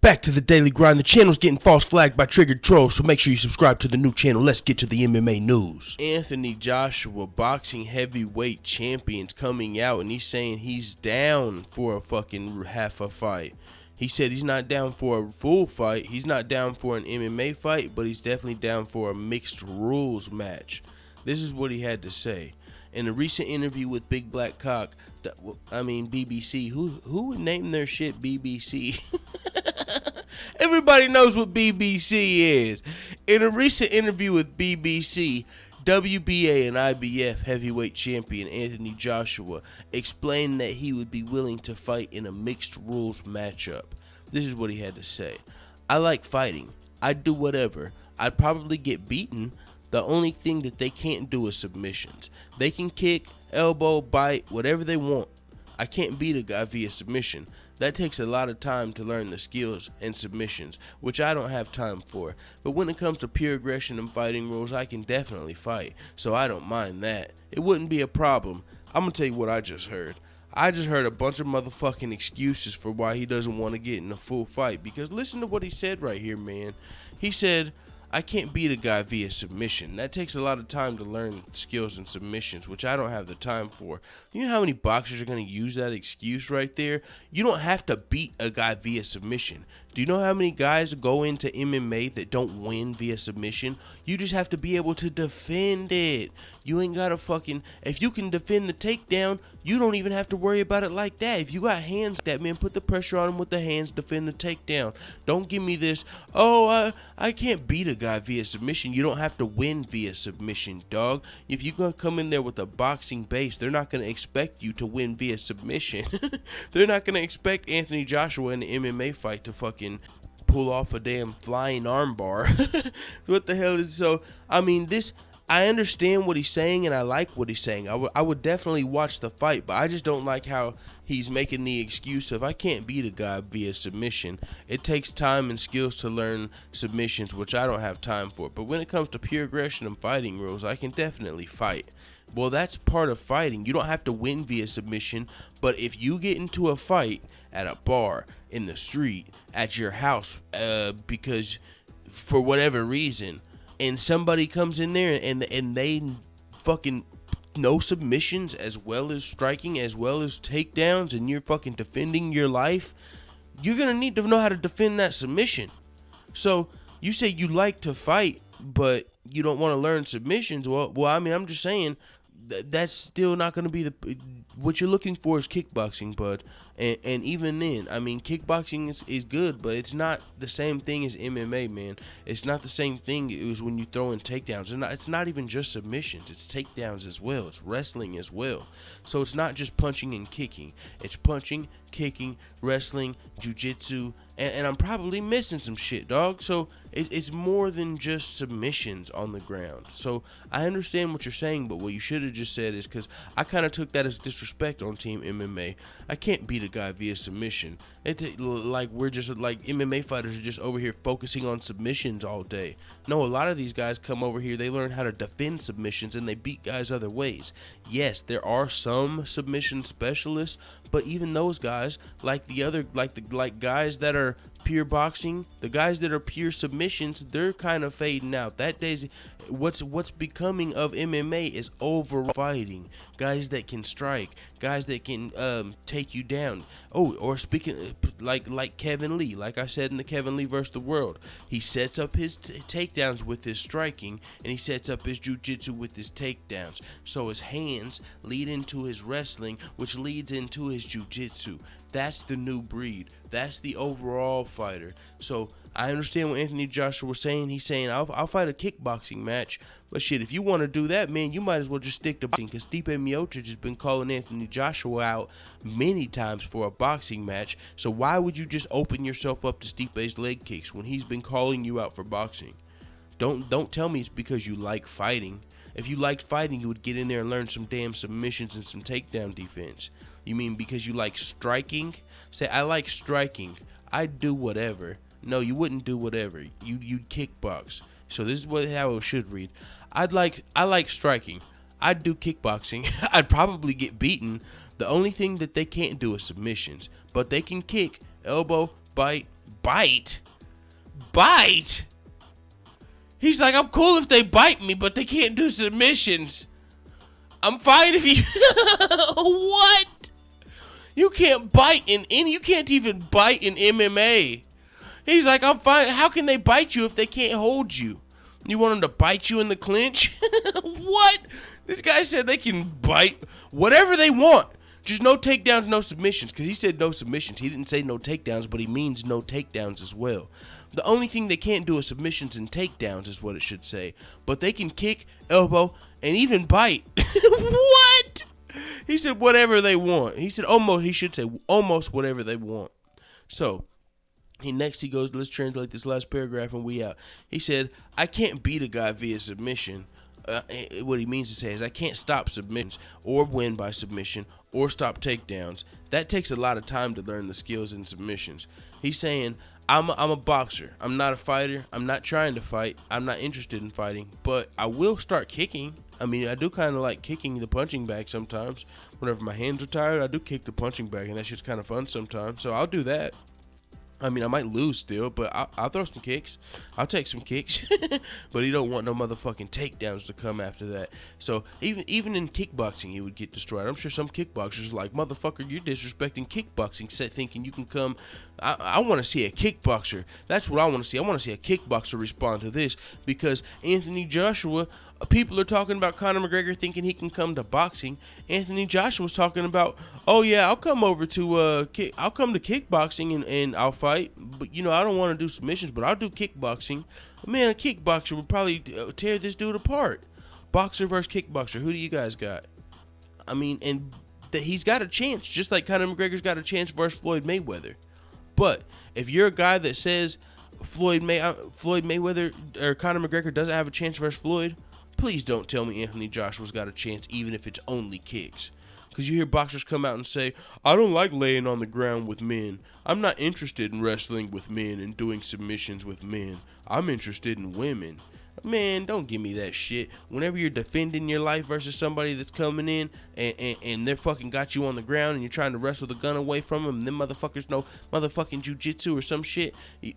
Back to the daily grind. The channel's getting false flagged by triggered trolls, so make sure you subscribe to the new channel. Let's get to the MMA news. Anthony Joshua, boxing heavyweight champion's coming out, and he's saying he's down for a fucking half a fight. He said he's not down for a full fight. He's not down for an MMA fight, but he's definitely down for a mixed rules match. This is what he had to say. In a recent interview with Big Black Cock, BBC, who would name their shit BBC? Everybody knows what BBC is. In a recent interview with BBC, WBA and IBF heavyweight champion Anthony Joshua explained that he would be willing to fight in a mixed rules matchup. This is what he had to say. I like fighting. I'd do whatever. I'd probably get beaten. The only thing that they can't do is submissions. They can kick, elbow, bite, whatever they want. I can't beat a guy via submission. That takes a lot of time to learn the skills and submissions, which I don't have time for. But when it comes to pure aggression and fighting rules, I can definitely fight, so I don't mind that. It wouldn't be a problem. I'm gonna tell you what I just heard. I just heard a bunch of motherfucking excuses for why he doesn't want to get in a full fight, because listen to what he said right here, man. He said, I can't beat a guy via submission. That takes a lot of time to learn skills and submissions, which I don't have the time for. You know how many boxers are going to use that excuse right there? You don't have to beat a guy via submission. Do you know how many guys go into MMA that don't win via submission? You just have to be able to defend it. You ain't got to fucking... If you can defend the takedown, you don't even have to worry about it like that. If you got hands like that, man, put the pressure on him with the hands, defend the takedown. Don't give me this, oh, I can't beat a guy via submission. You don't have to win via submission, dog. If you're going to come in there with a boxing base, they're not going to expect you to win via submission. They're not going to expect Anthony Joshua in an MMA fight to fucking pull off a damn flying armbar. What the hell is... So I mean, this, I understand what he's saying and I like what he's saying. I would definitely watch the fight, but I just don't like how he's making the excuse of I can't beat a guy via submission. It takes time and skills to learn submissions, which I don't have time for. But when it comes to pure aggression and fighting rules, I can definitely fight. Well, that's part of fighting. You don't have to win via submission, but if you get into a fight at a bar, in the street, at your house, because for whatever reason, and somebody comes in there and they fucking no submissions as well as striking as well as takedowns, and you're fucking defending your life, you're gonna need to know how to defend that submission. So you say you like to fight, but you don't want to learn submissions. Well, I mean, I'm just saying that's still not gonna be the... What you're looking for is kickboxing, bud. And even then, I mean, kickboxing is good, but it's not the same thing as MMA, man. It's not the same thing as when you throw in takedowns. It's not even just submissions. It's takedowns as well. It's wrestling as well. So it's not just punching and kicking. It's punching, kicking, wrestling, jiu-jitsu, and I'm probably missing some shit, dog. So it's more than just submissions on the ground. So I understand what you're saying, but what you should have just said is, because I kind of took that as disrespect on Team MMA. I can't beat a guy via submission. Like we're just like MMA fighters are just over here focusing on submissions all day. No, a lot of these guys come over here, they learn how to defend submissions and they beat guys other ways. Yes, there are some submission specialists, but even those guys, like guys that are pure boxing, the guys that are pure submissions, they're kind of fading out. That day's what's becoming of MMA is over fighting. Guys that can strike, guys that can take you down. Oh, or speaking like Kevin Lee, like I said in the Kevin Lee vs. the World, he sets up his takedowns with his striking, and he sets up his jiu-jitsu with his takedowns. So his hands lead into his wrestling, which leads into his jiu-jitsu. That's the new breed. That's the overall fighter. So I understand what Anthony Joshua was saying. He's saying, I'll fight a kickboxing match. But shit, if you want to do that, man, you might as well just stick to boxing, because Stipe Miocic has been calling Anthony Joshua out many times for a boxing match. So why would you just open yourself up to Stipe's leg kicks when he's been calling you out for boxing? Don't tell me it's because you like fighting. If you liked fighting, you would get in there and learn some damn submissions and some takedown defense. You mean because you like striking? Say, I like striking. I'd do whatever. No, you wouldn't do whatever. You'd kickbox. So this is how it should read. I like striking. I'd do kickboxing. I'd probably get beaten. The only thing that they can't do is submissions. But they can kick, elbow, bite, Bite? Bite? He's like, I'm cool if they bite me, but they can't do submissions. I'm fine if you... What? You can't bite in any... You can't even bite in MMA. He's like, I'm fine. How can they bite you if they can't hold you? You want them to bite you in the clinch? What? This guy said they can bite whatever they want. Just no takedowns, no submissions. Because he said no submissions. He didn't say no takedowns, but he means no takedowns as well. The only thing they can't do is submissions and takedowns is what it should say. But they can kick, elbow, and even bite. What? He said whatever they want. He said almost, he should say almost whatever they want. So, he goes, let's translate this last paragraph and we out. He said, I can't beat a guy via submission. What he means to say is I can't stop submissions or win by submission or stop takedowns. That takes a lot of time to learn the skills in submissions. He's saying, I'm a boxer. I'm not a fighter. I'm not trying to fight. I'm not interested in fighting, but I will start kicking. I mean, I do kind of like kicking the punching bag sometimes. Whenever my hands are tired, I do kick the punching bag, and that shit's kind of fun sometimes, so I'll do that. I mean, I might lose still, but I'll throw some kicks. I'll take some kicks. But he don't want no motherfucking takedowns to come after that. So even in kickboxing, he would get destroyed. I'm sure some kickboxers are like, motherfucker, you're disrespecting kickboxing, thinking you can come. I want to see a kickboxer. That's what I want to see. I want to see a kickboxer respond to this, because Anthony Joshua, people are talking about Conor McGregor thinking he can come to boxing. Anthony Joshua was talking about, oh yeah, I'll come over to I'll come to kickboxing and I'll fight, but you know, I don't want to do submissions, but I'll do kickboxing. Man, a kickboxer would probably tear this dude apart. Boxer versus kickboxer, who do you guys got? I mean, and he's got a chance, just like Conor McGregor's got a chance versus Floyd Mayweather. But if you're a guy that says Floyd Mayweather or Conor McGregor doesn't have a chance versus Floyd, please don't tell me Anthony Joshua's got a chance, even if it's only kicks. Because you hear boxers come out and say, I don't like laying on the ground with men. I'm not interested in wrestling with men and doing submissions with men. I'm interested in women. Man, don't give me that shit. Whenever you're defending your life versus somebody that's coming in and they're fucking got you on the ground and you're trying to wrestle the gun away from them, and them motherfuckers know motherfucking jujitsu or some shit, you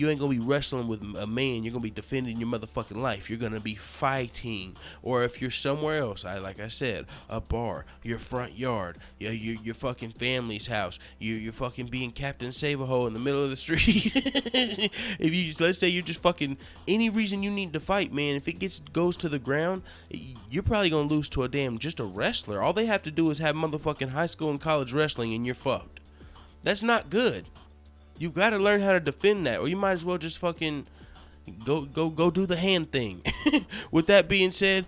ain't gonna be wrestling with a man. You're gonna be defending your motherfucking life. You're gonna be fighting. Or if you're somewhere else, like I said, a bar, your front yard, your fucking family's house, you're fucking being Captain Save-A-Ho in the middle of the street. If you let's say you're just fucking any reason you need to fight, man, if it goes to the ground, you're probably gonna lose to just a wrestler. All they have to do is have motherfucking high school and college wrestling and you're fucked. That's not good. You gotta learn how to defend that, or you might as well just fucking go do the hand thing. With that being said,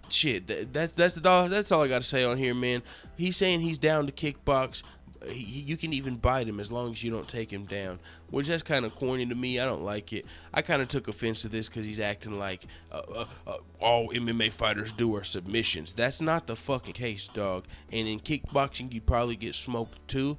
shit, that's all I gotta say on here, man. He's saying he's down to kickbox. You can even bite him as long as you don't take him down, which that's kind of corny to me. I don't like it. I kind of took offense to this because he's acting like all MMA fighters do are submissions. That's not the fucking case, dog. And in kickboxing, you'd probably get smoked too.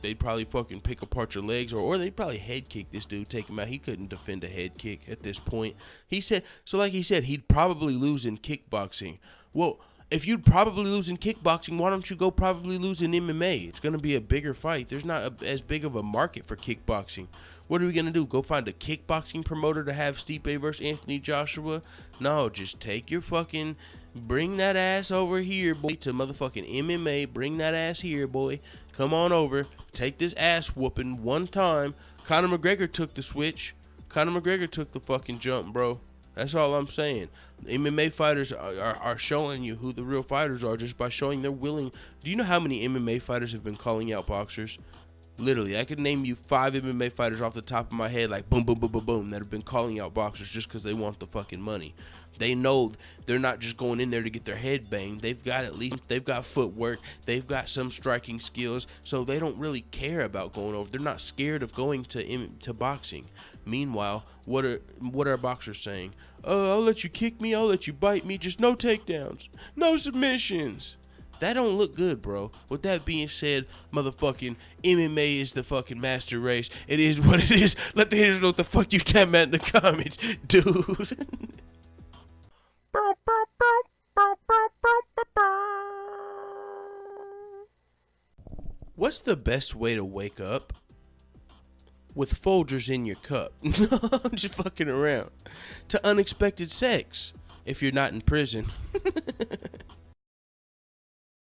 They'd probably fucking pick apart your legs, or they'd probably head kick this dude, take him out. He couldn't defend a head kick at this point. He said, like he said, he'd probably lose in kickboxing. Well, if you'd probably lose in kickboxing, why don't you go probably lose in MMA? It's going to be a bigger fight. There's not as big of a market for kickboxing. What are we going to do? Go find a kickboxing promoter to have Stipe versus Anthony Joshua? No, just take your fucking... Bring that ass over here, boy, to motherfucking MMA. Bring that ass here, boy. Come on over. Take this ass whooping one time. Conor McGregor took the switch. Conor McGregor took the fucking jump, bro. That's all I'm saying. The MMA fighters are showing you who the real fighters are just by showing they're willing. Do you know how many MMA fighters have been calling out boxers? Literally, I could name you 5 MMA fighters off the top of my head, like boom, boom, boom, boom, boom, that have been calling out boxers just because they want the fucking money. They know they're not just going in there to get their head banged. They've got footwork. They've got some striking skills, so they don't really care about going over. They're not scared of going to boxing. Meanwhile, what are boxers saying? Oh, I'll let you kick me. I'll let you bite me. Just no takedowns. No submissions. That don't look good, bro. With that being said, motherfucking MMA is the fucking master race. It is what it is. Let the haters know what the fuck you talking about in the comments, dude. What's the best way to wake up? with Folgers in your cup. I'm just fucking around. To unexpected sex if you're not in prison.